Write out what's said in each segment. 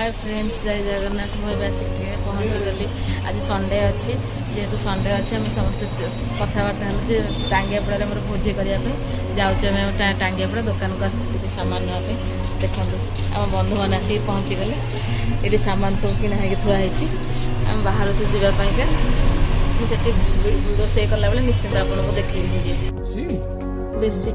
Hi friends, जय जगन्नाथ। मुझे आसिक पहुँची गली। आज संडे अच्छी, जेहेतु संडे अच्छे आम समस्त कथबार्ता है टांगियापड़ा मोर भोजी करने जाऊँ। टांगियापड़ा दुकान को आस सामान नापी देखो आम बंधु मैंने आसिक पहुँची गले। ये सामान सब किना थुआई आम बाहर से जावाई मुझे रोषे कला बेले निश्चिंत आपको देखी देसी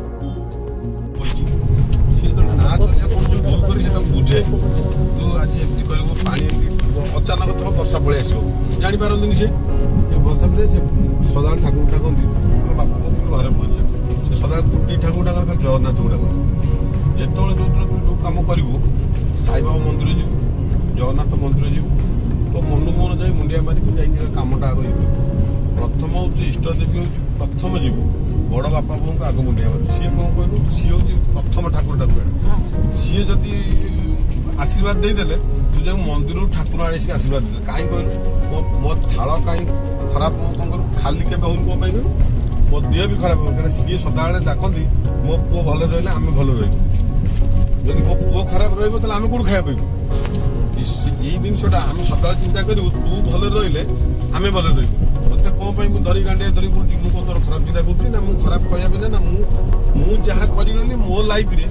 बुझे तू आज एमती कर पानी अचानक थोड़ा वर्षा पलि आस जापारती से वर्षा सदा ठाकुर डाकती बापा घरे पहुँचे से सदा गोटे ठाकुर डाक जगन्नाथ को डाक जो जो कम करूँ साई बाबा मंदिर जीव जगन्नाथ मंदिर जीव तो मन मन जा मुंडिया मारिक कमटा आगे प्रथम हूँ इष्ट देवी हूँ प्रथम जीव बड़ बापा बों आग मुंडिया मार सी कौन कहलु सी हूँ प्रथम ठाकुर डाक सी जदि आशीर्वाद देदेले तू जो मंदिर ठाकुर आनी आशीर्वाद दे कहीं कहलु मो थाल कहीं खराब कौन करूँ खाली के कौन कहूँ मो देह भी खराब हो क्या सी सदा डाकती मो पुओ भल रही आम भल रही जब मो पुओ खराब रही कौन खाया यही जिनसा आम सदा चिंता करूँ तू भल रही आम भल रही मत कौन धरी गांडे धरी मुझे तोर खराब चिंता करुँच ना मुझे खराब कहना ना मुझे जहाँ करी मो लाइफ रे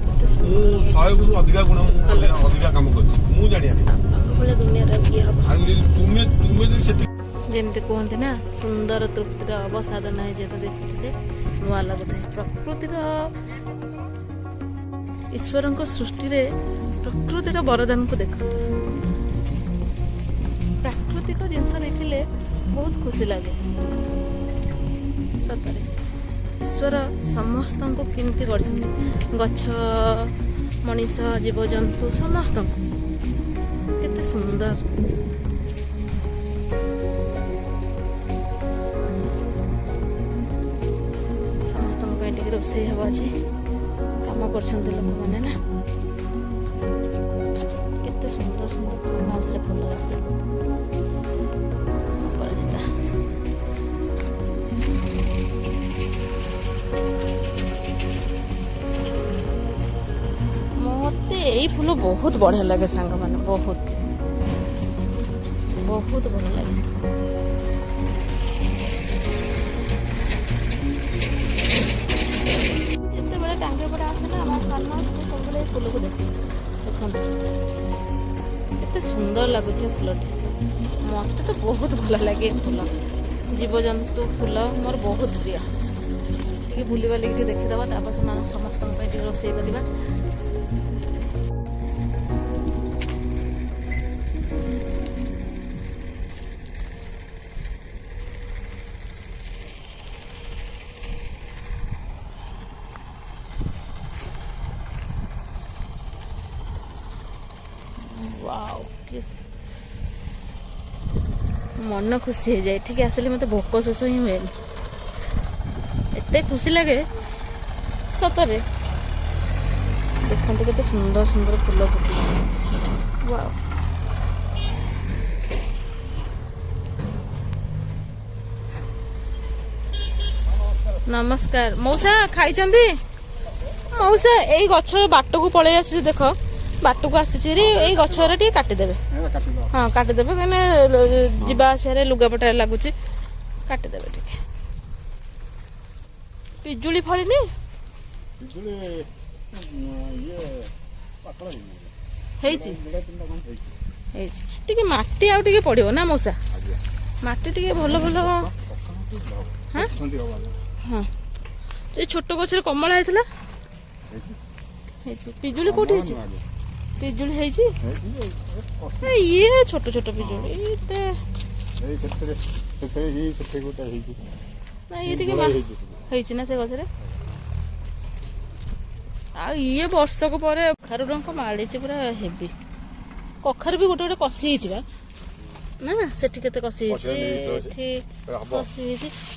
शहे गुण अधिका गुण अधिका कम कर जाना जमती कहते ना सुंदर तृप्तिर अवसादन है जे तो देखते नुआ लगुए प्रकृतिर ईश्वर सृष्टि रे प्रकृतिर वरदान को देखते प्राकृतिक जिनस देखिले बहुत खुशी लगे सतरे ईश्वर समस्त को केमती गढ़ गछ मनीष जीवजंतु समस्त केते सुंदर समस्त रोषे हम आज कम कर लोक मैंने ना केते सुंदर सुंदर फार्म हाउस रे फुल अच्छे यही फूल बहुत बढ़िया लगे सांग मैंने बहुत बहुत भल लगे जिते बड़े टांगे पड़े आसे ना सब फूल को देख देखते सुंदर लगुच फूलटी मत तो बहुत भल लगे फूल जीवजंतु फूल मोर बहुत प्रिय टे बुलवा लगे देखीदे समस्त रोषे करवा मन खुशी हो जाए ठीक आसले मत भोक शोष ही हुए एत खुशी लगे सतरे देखते केते सुंदर सुंदर फूल फुटी वाओ नमस्कार मौसा खाई मौसा यही गछ बाट को पलि आसी देख बाट को आसी यही गछर टे काटिदेवे हाँ काटिदेवे कहीं जीवा आसारे लुगापटा लगुच काटिदेवे टे पिजुली फली टे माटी आउ टे पड़ो ना मौसा माटी टे भल भल हाँ हाँ ये छोट गचर कमला होता पिजुली कौटी पिजुली ये छोट छोट पिजुली ना से गचरे ये वर्षक पर कखारू रंग माड़ी पूरा हेवी कखारू भी गोटे गोटे कषि ना से कषि कषि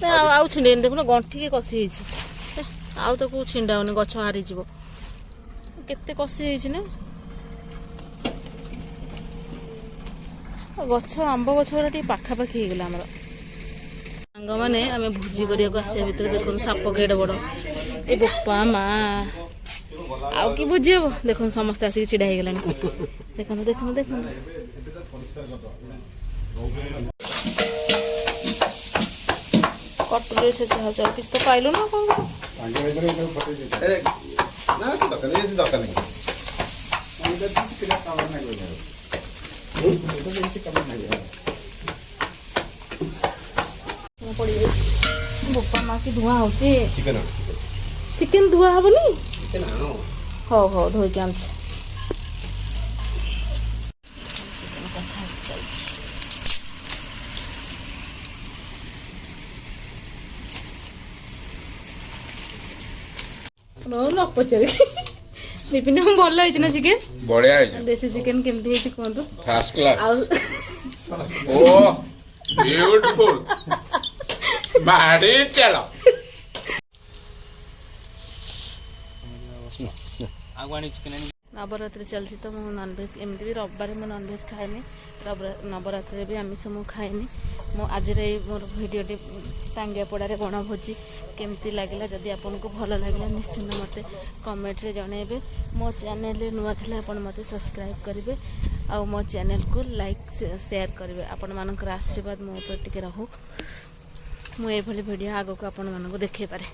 आउ छिंडे देखुन गंठी कषि आउ तो छिंडाऊनी गछ हारी केते कषि ना गछ आंब गछ पाखापाखि हो गला आमर सांग मैंने आम भोजी करने आसा भितर देखो साप केड़ बड़ ए बोपा माँ आउ कि भोजी हम देखो समस्त आसिक छिड़ा हो गलानी देखो देखो देखो कटुरे से चाह किसी तो पाइलु ना कौन बोपा माँ की धुआं हो चिकेन धुआ हेनी हो हो धोईक आम चिकेन कषा चलती न पचारे विपिन हम भल है ना चिकेन बढ़िया है देसी चिकेन केमती है कहतु फर्स्ट क्लास आउ ओ ब्यूटीफुल बाड़ी चलो नवरात्रि चलती तो मुझे नॉनभेज एमती भी रविवार मुझे नॉनभेज खाएनी नवरात्रि भी आमिष मु खाएनी मो आज मोर भिडियोटी टांगिया पड़ारे गणभोजी केमती लगे जदि आपन को भल लगे निश्चिंत मत कमेंट रे जनइबे मो चैनल नुआ थिले आपन मते सब्सक्राइब करेंगे आ मो चैनल को लाइक शेयर करेंगे आपण मानकर आशीर्वाद मो ऊपर टिके रहू मु ए भली वीडियो आगो को आपण मानको देखे पारे।